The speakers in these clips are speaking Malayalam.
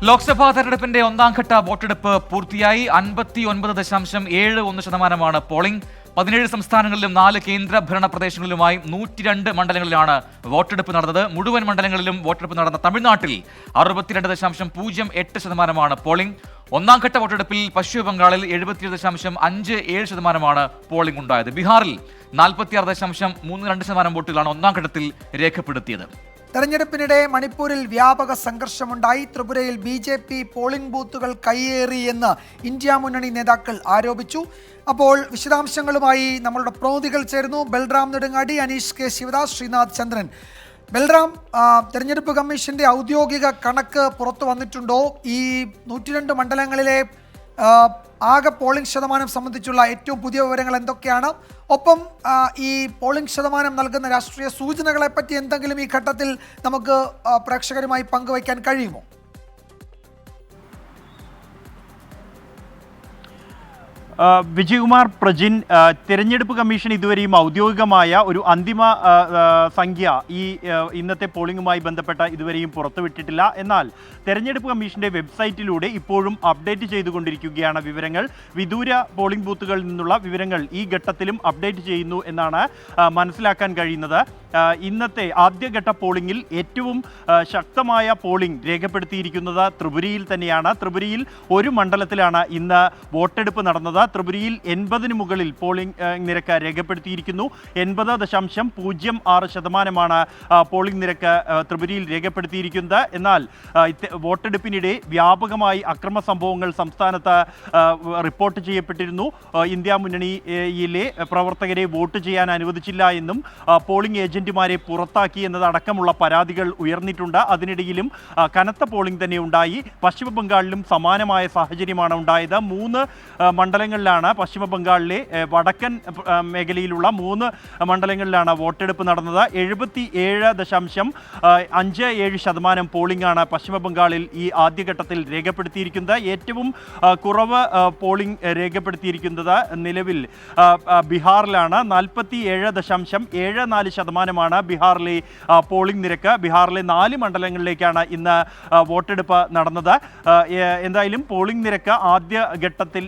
ലോക്സഭാ തെരഞ്ഞെടുപ്പിന്റെ ഒന്നാംഘട്ട വോട്ടെടുപ്പ് പൂർത്തിയായി. 59.71% പോളിംഗ്. 17 സംസ്ഥാനങ്ങളിലും 4 കേന്ദ്രഭരണ പ്രദേശങ്ങളിലുമായി 102 മണ്ഡലങ്ങളിലാണ് വോട്ടെടുപ്പ് നടന്നത്. മുഴുവൻ മണ്ഡലങ്ങളിലും വോട്ടെടുപ്പ് നടന്ന തമിഴ്നാട്ടിൽ 62.08% പോളിംഗ്. ഒന്നാംഘട്ട വോട്ടെടുപ്പിൽ പശ്ചിമ ബംഗാളിൽ 77.57% പോളിംഗ് ഉണ്ടായത്. ബീഹാറിൽ 46.32% വോട്ടുകളാണ് ഒന്നാംഘട്ടത്തിൽ രേഖപ്പെടുത്തിയത്. തെരഞ്ഞെടുപ്പിനിടെ മണിപ്പൂരിൽ വ്യാപക സംഘർഷമുണ്ടായി. ത്രിപുരയിൽ BJP പോളിംഗ് ബൂത്തുകൾ കയ്യേറി എന്ന് ഇന്ത്യ മുന്നണി നേതാക്കൾ ആരോപിച്ചു. അപ്പോൾ വിശദാംശങ്ങളുമായി നമ്മളുടെ പ്രതിനിധികൾ ചേരുന്നു. ബൽറാം നെടുങ്ങാടി, അനീഷ് കെ ശിവദാസ്, ശ്രീനാഥ് ചന്ദ്രൻ. ബൽറാം, തെരഞ്ഞെടുപ്പ് കമ്മീഷന്റെ ഔദ്യോഗിക കണക്ക് പുറത്തു വന്നിട്ടുണ്ടോ? ഈ 102 മണ്ഡലങ്ങളിലെ ആകെ പോളിംഗ് ശതമാനം സംബന്ധിച്ചുള്ള ഏറ്റവും പുതിയ വിവരങ്ങൾ എന്തൊക്കെയാണ്? ഒപ്പം ഈ പോളിംഗ് ശതമാനം നൽകുന്ന രാഷ്ട്രീയ സൂചനകളെ പറ്റി എന്തെങ്കിലും ഈ ഘട്ടത്തിൽ നമുക്ക് പ്രേക്ഷകരുമായി പങ്കുവയ്ക്കാൻ കഴിയുമോ? വിജയകുമാർ, പ്രജിൻ, തെരഞ്ഞെടുപ്പ് കമ്മീഷൻ ഇതുവരെയും ഔദ്യോഗികമായ ഒരു അന്തിമ സംഖ്യ ഈ ഇന്നത്തെ പോളിംഗുമായി ബന്ധപ്പെട്ട ഇതുവരെയും പുറത്തുവിട്ടിട്ടില്ല. എന്നാൽ തെരഞ്ഞെടുപ്പ് കമ്മീഷന്റെ വെബ്സൈറ്റിലൂടെ ഇപ്പോഴും അപ്ഡേറ്റ് ചെയ്തുകൊണ്ടിരിക്കുകയാണ് വിവരങ്ങൾ. വിദൂര പോളിംഗ് ബൂത്തുകളിൽ നിന്നുള്ള വിവരങ്ങൾ ഈ ഘട്ടത്തിലും അപ്ഡേറ്റ് ചെയ്യുന്നു എന്നാണ് മനസ്സിലാക്കാൻ കഴിയുന്നത്. ഇന്നത്തെ ആദ്യഘട്ട പോളിംഗിൽ ഏറ്റവും ശക്തമായ പോളിംഗ് രേഖപ്പെടുത്തിയിരിക്കുന്നത് ത്രിപുരയിൽ തന്നെയാണ്. ത്രിപുരയിൽ ഒരു മണ്ഡലത്തിലാണ് ഇന്ന് വോട്ടെടുപ്പ് നടന്നത്. ത്രിപുരയിൽ 80-ന് മുകളിൽ പോളിംഗ് നിരക്ക് രേഖപ്പെടുത്തിയിരിക്കുന്നു. 80.06% പോളിംഗ് നിരക്ക് ത്രിപുരയിൽ രേഖപ്പെടുത്തിയിരിക്കുന്നത്. എന്നാൽ വോട്ടെടുപ്പിനിടെ വ്യാപകമായി അക്രമ സംഭവങ്ങൾ സംസ്ഥാനത്ത് റിപ്പോർട്ട് ചെയ്യപ്പെട്ടിരുന്നു. ഇന്ത്യ മുന്നണിയിലെ പ്രവർത്തകരെ വോട്ട് ചെയ്യാൻ അനുവദിച്ചില്ല എന്നും പോളിംഗ് ഏജന്റുമാരെ പുറത്താക്കി എന്നതടക്കമുള്ള പരാതികൾ ഉയർന്നിട്ടുണ്ട്. അതിനിടയിലും കനത്ത പോളിംഗ് തന്നെ ഉണ്ടായി. പശ്ചിമ ബംഗാളിലും സമാനമായ സാഹചര്യമാണ് ഉണ്ടായത്. 3 മണ്ഡലങ്ങളിലാണ്, പശ്ചിമ ബംഗാളിലെ വടക്കൻ മേഖലയിലുള്ള 3 മണ്ഡലങ്ങളിലാണ് വോട്ടെടുപ്പ് നടന്നത്. 77.57% പോളിംഗ് ആണ് പശ്ചിമ ബംഗാളിൽ ഈ ആദ്യഘട്ടത്തിൽ രേഖപ്പെടുത്തിയിരിക്കുന്നത്. ഏറ്റവും കുറവ് പോളിംഗ് രേഖപ്പെടുത്തിയിരിക്കുന്നത് നിലവിൽ ബീഹാറിലാണ്. 47.74% ബീഹാറിലെ പോളിംഗ് നിരക്ക്. ബീഹാറിലെ 4 മണ്ഡലങ്ങളിലേക്കാണ് ഇന്ന് വോട്ടെടുപ്പ് നടന്നത്. എന്തായാലും പോളിംഗ് നിരക്ക് ആദ്യ ഘട്ടത്തിൽ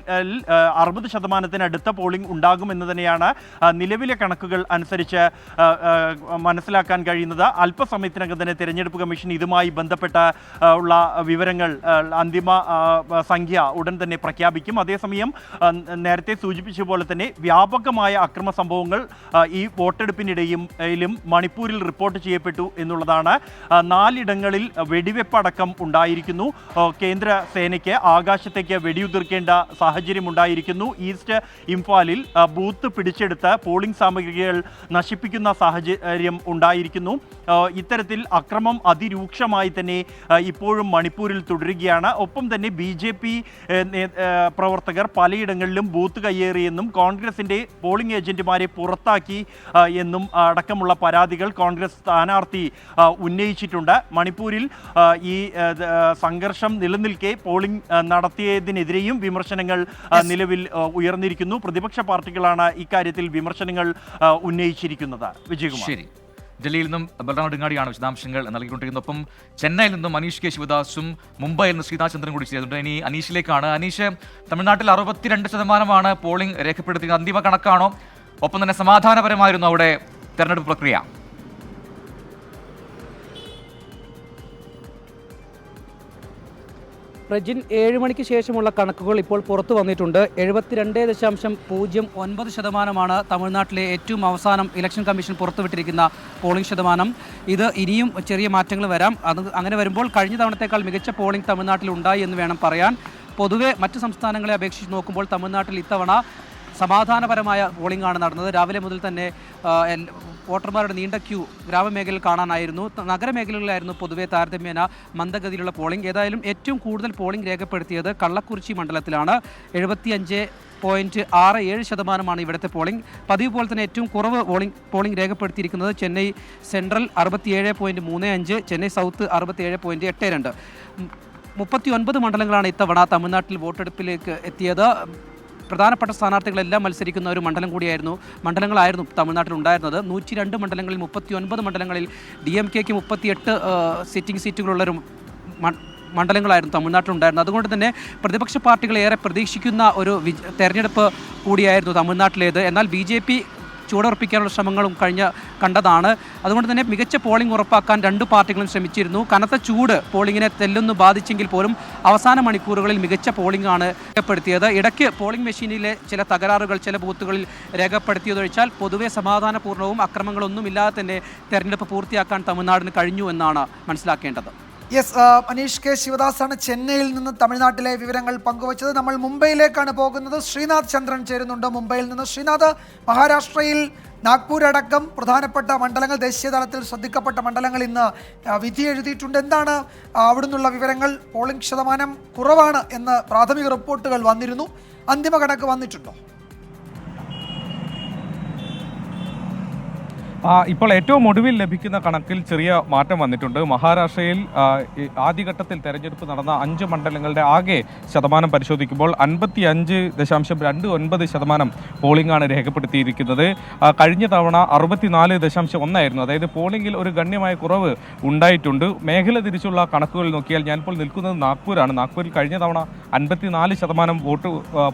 60%-നടുത്ത പോളിംഗ് ഉണ്ടാകുമെന്ന് തന്നെയാണ് നിലവിലെ കണക്കുകൾ അനുസരിച്ച് മനസ്സിലാക്കാൻ കഴിയുന്നത്. അല്പസമയത്തിനകം തന്നെ തെരഞ്ഞെടുപ്പ് കമ്മീഷൻ ഇതുമായി ബന്ധപ്പെട്ട ഉള്ള വിവരങ്ങൾ, അന്തിമ സംഖ്യ ഉടൻ തന്നെ പ്രഖ്യാപിക്കും. അതേസമയം നേരത്തെ സൂചിപ്പിച്ച പോലെ തന്നെ വ്യാപകമായ അക്രമ സംഭവങ്ങൾ ഈ വോട്ടെടുപ്പിനിടയും മണിപ്പൂരിൽ റിപ്പോർട്ട് ചെയ്യപ്പെട്ടു എന്നുള്ളതാണ്. 4 ഇടങ്ങളിൽ വെടിവെപ്പടക്കം ഉണ്ടായിരിക്കുന്നു. കേന്ദ്ര സേനയ്ക്ക് ആകാശത്തേക്ക് വെടിയുതിർക്കേണ്ട സാഹചര്യം ഉണ്ടായിരിക്കുന്നു. ഈസ്റ്റ് ഇംഫാലിൽ ബൂത്ത് പിടിച്ചെടുത്ത് പോളിംഗ് സാമഗ്രികൾ നശിപ്പിക്കുന്ന സാഹചര്യം ഉണ്ടായിരിക്കുന്നു. ഇത്തരത്തിൽ അക്രമം അതിരൂക്ഷമായി തന്നെ ഇപ്പോഴും മണിപ്പൂരിൽ തുടരുകയാണ്. ഒപ്പം തന്നെ BJP പ്രവർത്തകർ പലയിടങ്ങളിലും ബൂത്ത് കയ്യേറിയെന്നും കോൺഗ്രസിൻ്റെ പോളിംഗ് ഏജന്റുമാരെ പുറത്താക്കി എന്നും അടക്കമുള്ള പരാതികൾ കോൺഗ്രസ് സ്ഥാനാർത്ഥി ഉന്നയിച്ചിട്ടുണ്ട്. മണിപ്പൂരിൽ ഈ സംഘർഷം നിലനിൽക്കെ പോളിംഗ് നടത്തിയതിനെതിരെയും വിമർശനങ്ങൾ നിലവിൽ ഉയർന്നിരിക്കുന്നു. പ്രതിപക്ഷ പാർട്ടികളാണ് ഇക്കാര്യത്തിൽ വിമർശനങ്ങൾ ഉന്നയിച്ചിരിക്കുന്നത്. വിജയകുമാർ. ശരി, ഡൽഹിയിൽ നിന്നും ബൽറാം നെടുങ്ങാടിയാണ് വിശദാംശങ്ങൾ നൽകിക്കൊണ്ടിരിക്കുന്നത്. ഒപ്പം ചെന്നൈയിൽ നിന്നും അനീഷ് കെ ശിവദാസും മുംബൈയിൽ നിന്ന് ശ്രീനാഥ് ചന്ദ്രൻ കൂടി ചെയ്തിട്ടുണ്ട്. ഇനി അനീഷിലേക്കാണ്. അനീഷ്, തമിഴ്നാട്ടിൽ 62% പോളിംഗ് രേഖപ്പെടുത്തിയത് അന്തിമ കണക്കാണോ? ഒപ്പം തന്നെ സമാധാനപരമായിരുന്നു അവിടെ തെരഞ്ഞെടുപ്പ് പ്രക്രിയ? പ്രജിൻ, 7 മണിക്ക് ശേഷമുള്ള കണക്കുകൾ ഇപ്പോൾ പുറത്തു വന്നിട്ടുണ്ട്. 72.09% തമിഴ്നാട്ടിലെ ഏറ്റവും അവസാനം ഇലക്ഷൻ കമ്മീഷൻ പുറത്തുവിട്ടിരിക്കുന്ന പോളിംഗ് ശതമാനം. ഇത് ഇനിയും ചെറിയ മാറ്റങ്ങൾ വരാം. അങ്ങനെ വരുമ്പോൾ കഴിഞ്ഞ തവണത്തേക്കാൾ മികച്ച പോളിംഗ് തമിഴ്നാട്ടിൽ ഉണ്ടായി എന്ന് വേണം പറയാൻ. പൊതുവെ മറ്റ് സംസ്ഥാനങ്ങളെ അപേക്ഷിച്ച് നോക്കുമ്പോൾ തമിഴ്നാട്ടിൽ ഇത്തവണ സമാധാനപരമായ പോളിംഗ് ആണ് നടന്നത്. രാവിലെ മുതൽ തന്നെ വോട്ടർമാരുടെ നീണ്ട ക്യൂ ഗ്രാമമേഖലയിൽ കാണാനായിരുന്നു. നഗരമേഖലകളിലായിരുന്നു പൊതുവെ താരതമ്യേന മന്ദഗതിയിലുള്ള പോളിംഗ്. ഏതായാലും ഏറ്റവും കൂടുതൽ പോളിംഗ് രേഖപ്പെടുത്തിയത് കള്ളക്കുറിച്ചി മണ്ഡലത്തിലാണ്. 75.67% ഇവിടുത്തെ പോളിംഗ്. പതിവ് പോലെ തന്നെ ഏറ്റവും കുറവ് പോളിംഗ് രേഖപ്പെടുത്തിയിരിക്കുന്നത് ചെന്നൈ സെൻട്രൽ 67.35, ചെന്നൈ സൗത്ത് 67.82. 39 മണ്ഡലങ്ങളാണ് ഇത്തവണ തമിഴ്നാട്ടിൽ വോട്ടെടുപ്പിലേക്ക് എത്തിയത്. പ്രധാനപ്പെട്ട സ്ഥാനാർത്ഥികളെല്ലാം മത്സരിക്കുന്ന ഒരു മണ്ഡലങ്ങളായിരുന്നു തമിഴ്നാട്ടിൽ ഉണ്ടായിരുന്നത്. 102 മണ്ഡലങ്ങളിൽ 39 മണ്ഡലങ്ങളിൽ DMKക്ക് 38 സിറ്റിംഗ് സീറ്റുകളുള്ളൊരു മണ്ഡലങ്ങളായിരുന്നു തമിഴ്നാട്ടിലുണ്ടായിരുന്നത്. അതുകൊണ്ട് തന്നെ പ്രതിപക്ഷ പാർട്ടികൾ ഏറെ പ്രതീക്ഷിക്കുന്ന ഒരു തെരഞ്ഞെടുപ്പ് കൂടിയായിരുന്നു തമിഴ്നാട്ടിലേത്. എന്നാൽ BJP ചൂടുറപ്പിക്കാനുള്ള ശ്രമങ്ങളും കണ്ടതാണ്. അതുകൊണ്ട് തന്നെ മികച്ച പോളിംഗ് ഉറപ്പാക്കാൻ രണ്ട് പാർട്ടികളും ശ്രമിച്ചിരുന്നു. കനത്ത ചൂട് പോളിംഗിനെ തെല്ലൊന്ന് ബാധിച്ചെങ്കിൽ പോലും അവസാന മണിക്കൂറുകളിൽ മികച്ച പോളിംഗ് ആണ് രേഖപ്പെടുത്തിയത്. ഇടയ്ക്ക് പോളിംഗ് മെഷീനിലെ ചില തകരാറുകൾ ചില ബൂത്തുകളിൽ രേഖപ്പെടുത്തിയതൊഴിച്ചാൽ പൊതുവെ സമാധാനപൂർണ്ണവും അക്രമങ്ങളൊന്നുമില്ലാതെ തന്നെ തെരഞ്ഞെടുപ്പ് പൂർത്തിയാക്കാൻ തമിഴ്നാടിന് കഴിഞ്ഞു എന്നാണ് മനസ്സിലാക്കേണ്ടത്. യെസ്, മനീഷ് കെ ശിവദാസാണ് ചെന്നൈയിൽ നിന്ന് തമിഴ്നാട്ടിലെ വിവരങ്ങൾ പങ്കുവച്ചത്. നമ്മൾ മുംബൈയിലേക്കാണ് പോകുന്നത്. ശ്രീനാഥ് ചന്ദ്രൻ ചേരുന്നുണ്ട് മുംബൈയിൽ നിന്ന്. ശ്രീനാഥ്, മഹാരാഷ്ട്രയിൽ നാഗ്പൂർ അടക്കം പ്രധാനപ്പെട്ട മണ്ഡലങ്ങൾ, ദേശീയ തലത്തിൽ ശ്രദ്ധിക്കപ്പെട്ട മണ്ഡലങ്ങൾ ഇന്ന് വിധി എഴുതിയിട്ടുണ്ട്. എന്താണ് അവിടുന്നുള്ള വിവരങ്ങൾ? പോളിംഗ് ശതമാനം കുറവാണ് എന്ന് പ്രാഥമിക റിപ്പോർട്ടുകൾ വന്നിരുന്നു. അന്തിമ കണക്ക് വന്നിട്ടുണ്ടോ? ഇപ്പോൾ ഏറ്റവും ഒടുവിൽ ലഭിക്കുന്ന കണക്കിൽ ചെറിയ മാറ്റം വന്നിട്ടുണ്ട്. മഹാരാഷ്ട്രയിൽ ആദ്യഘട്ടത്തിൽ തെരഞ്ഞെടുപ്പ് നടന്ന 5 മണ്ഡലങ്ങളുടെ ആകെ ശതമാനം പരിശോധിക്കുമ്പോൾ 55.29% പോളിംഗ് ആണ് രേഖപ്പെടുത്തിയിരിക്കുന്നത്. കഴിഞ്ഞ തവണ 64.1 ആയിരുന്നു. അതായത് പോളിംഗിൽ ഒരു ഗണ്യമായ കുറവ് ഉണ്ടായിട്ടുണ്ട്. മേഖല തിരിച്ചുള്ള കണക്കുകൾ നോക്കിയാൽ ഞാനിപ്പോൾ നിൽക്കുന്നത് നാഗ്പൂരാണ്. നാഗ്പൂരിൽ കഴിഞ്ഞ തവണ 54% വോട്ട്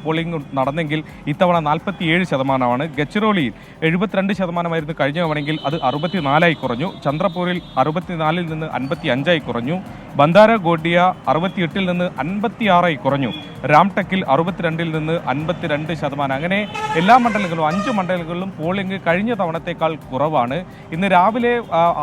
പോളിംഗ് നടന്നെങ്കിൽ ഇത്തവണ 47%. ഗഡ്ചിറോളിയിൽ 72% കഴിഞ്ഞ െങ്കിൽ അത് 64 കുറഞ്ഞു. ചന്ദ്രപൂരിൽ 64 നിന്ന് 55 കുറഞ്ഞു. ബന്ദാര ഗോഡിയ 68 നിന്ന് 56 കുറഞ്ഞു. രാംടെക്കിൽ 62 നിന്ന് 52%. അങ്ങനെ എല്ലാ മണ്ഡലങ്ങളിലും 5 മണ്ഡലങ്ങളിലും പോളിംഗ് കഴിഞ്ഞ തവണത്തേക്കാൾ കുറവാണ്. ഇന്ന് രാവിലെ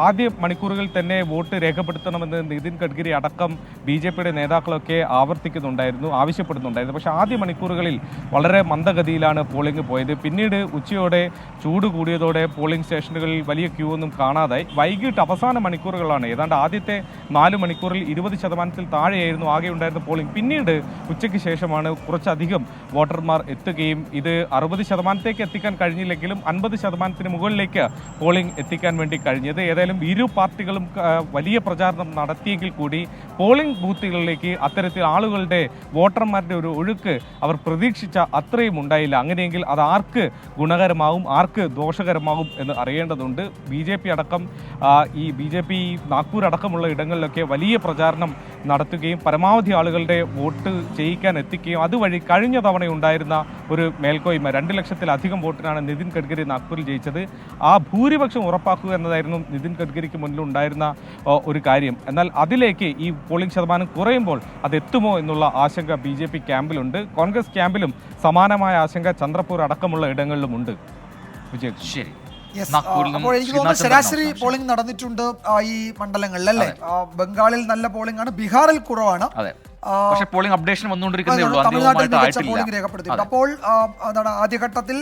ആദ്യ മണിക്കൂറുകളിൽ തന്നെ വോട്ട് രേഖപ്പെടുത്തണമെന്ന് നിതിൻ ഗഡ്കരി അടക്കം BJPയുടെ നേതാക്കളൊക്കെ ആവശ്യപ്പെടുന്നുണ്ടായിരുന്നു. പക്ഷേ ആദ്യ മണിക്കൂറുകളിൽ വളരെ മന്ദഗതിയിലാണ് പോളിംഗ് പോയത്. പിന്നീട് ഉച്ചയോടെ ചൂട് കൂടിയതോടെ പോളിംഗ് സ്റ്റേഷനുകളിൽ വലിയ ക്യൂ ഒന്നും കാണാതായി. വൈകിട്ട് അവസാന മണിക്കൂറുകളാണ്, ഏതാണ്ട് ആദ്യത്തെ 4 മണിക്കൂറിൽ 20% താഴെയായിരുന്നു ആകെ ഉണ്ടായിരുന്ന പോളിംഗ്. പിന്നീട് ഉച്ചയ്ക്ക് ശേഷമാണ് കുറച്ചധികം വോട്ടർമാർ എത്തുകയും ഇത് 60% എത്തിക്കാൻ കഴിഞ്ഞില്ലെങ്കിലും 50% മുകളിലേക്ക് പോളിംഗ് എത്തിക്കാൻ വേണ്ടി കഴിഞ്ഞത്. ഏതായാലും ഇരു പാർട്ടികളും വലിയ പ്രചാരണം നടത്തിയെങ്കിൽ കൂടി പോളിംഗ് ബൂത്തുകളിലേക്ക് അത്തരത്തിൽ ആളുകളുടെ വോട്ടർമാരുടെ ഒരു ഒഴുക്ക് അവർ പ്രതീക്ഷിച്ച അത്രയും ഉണ്ടായില്ല. അങ്ങനെയെങ്കിൽ അത് ആർക്ക് ഗുണകരമാവും ആർക്ക് ദോഷകരമാകും എന്ന് അറിയേണ്ടതുണ്ട്. BJP അടക്കം BJP നാഗ്പൂർ അടക്കമുള്ള ഇടങ്ങളിലൊക്കെ വലിയ പ്രചാരണം നടത്തുകയും പരമാവധി ആളുകളുടെ വോട്ട് ചെയ്യിക്കാൻ എത്തിക്കുകയും അതുവഴി കഴിഞ്ഞ തവണ ഉണ്ടായിരുന്ന ഒരു മേൽക്കോയ്മ 2 ലക്ഷത്തിലധികം വോട്ടിനാണ് നിതിൻ ഗഡ്കരി നാഗ്പൂരിൽ ജയിച്ചത്. ആ ഭൂരിപക്ഷം ഉറപ്പാക്കുക എന്നതായിരുന്നു നിതിൻ ഗഡ്കരിക്ക് മുന്നിലുണ്ടായിരുന്ന ഒരു കാര്യം. എന്നാൽ അതിലേക്ക് ഈ പോളിംഗ് ശതമാനം കുറയുമ്പോൾ അതെത്തുമോ എന്നുള്ള ആശങ്ക BJP ക്യാമ്പിലുണ്ട്. കോൺഗ്രസ് ക്യാമ്പിലും സമാനമായ ആശങ്ക ചന്ദ്രപൂർ അടക്കമുള്ള ഇടങ്ങളിലുമുണ്ട്. വിജയ്, ശരി. അപ്പോൾ എനിക്ക് തോന്നുന്നു ശരാശരി പോളിംഗ് നടന്നിട്ടുണ്ട് ഈ മണ്ഡലങ്ങളിൽ അല്ലേ? ബംഗാളിൽ നല്ല പോളിംഗ് ആണ്, ബീഹാറിൽ കുറവാണ്. പക്ഷേ പോളിംഗ് അപ്ഡേഷൻ വന്നുകൊണ്ടിരിക്കുന്നേ ഉള്ളൂ. തമിഴ്നാട്ടിൽ മികച്ച പോളിംഗ് രേഖപ്പെടുത്തിയിട്ടുണ്ട്. അപ്പോൾ എന്താണ് ആദ്യഘട്ടത്തിൽ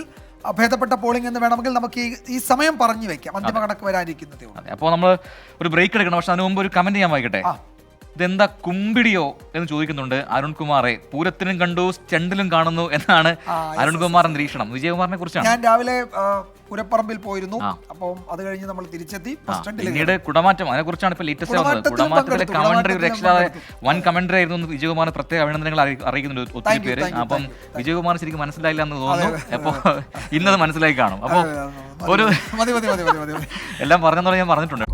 ഭേദപ്പെട്ട പോളിംഗ് എന്ന് വേണമെങ്കിൽ നമുക്ക് ഈ സമയം പറഞ്ഞു വെക്കാം. അന്തിമ കണക്ക് വരാനിരിക്കുന്നതേ ഉള്ളൂ. അപ്പോൾ നമ്മൾ ഒരു ബ്രേക്ക് എടുക്കണം. പക്ഷെ അതിന് മുമ്പ് ഒരു കമന്റ് ഞാൻ വായിക്കട്ടെ. ഇതെന്താ കുമ്പിടിയോ എന്ന് ചോദിക്കുന്നുണ്ട് അരുൺകുമാറെ. പൂരത്തിനും കണ്ടു സ്റ്റണ്ടിലും കാണുന്നു എന്നാണ് അരുൺകുമാർ നിരീക്ഷണം. വിജയകുമാറിനെ കുറിച്ചാണ്. ഞാൻ രാവിലെ പുരപ്പറമ്പിൽ പോയിരുന്നു. അപ്പം അത് കഴിഞ്ഞ് നമ്മൾ തിരിച്ചെത്തി. പിന്നീട് കുടമാറ്റം, അതിനെ കുറിച്ചാണ് ഇപ്പൊ ലേറ്റസ്റ്റ് ആവുന്നത്. കുടമാറ്റത്തിലെ കമന്ററി രക്ഷാതെ വൻ കമന്ററി ആയിരുന്നു. വിജയകുമാർ പ്രത്യേക അഭിനന്ദനങ്ങൾ അറിയിക്കുന്നുണ്ട് ഒത്തിരി പേര്. അപ്പം വിജയകുമാർ ശരിക്കും മനസ്സിലായില്ല എന്ന് തോന്നുന്നു. അപ്പൊ ഇന്നത് മനസ്സിലായി കാണും. അപ്പൊ ഒരു എല്ലാം പറഞ്ഞെന്നുള്ള ഞാൻ പറഞ്ഞിട്ടുണ്ട്.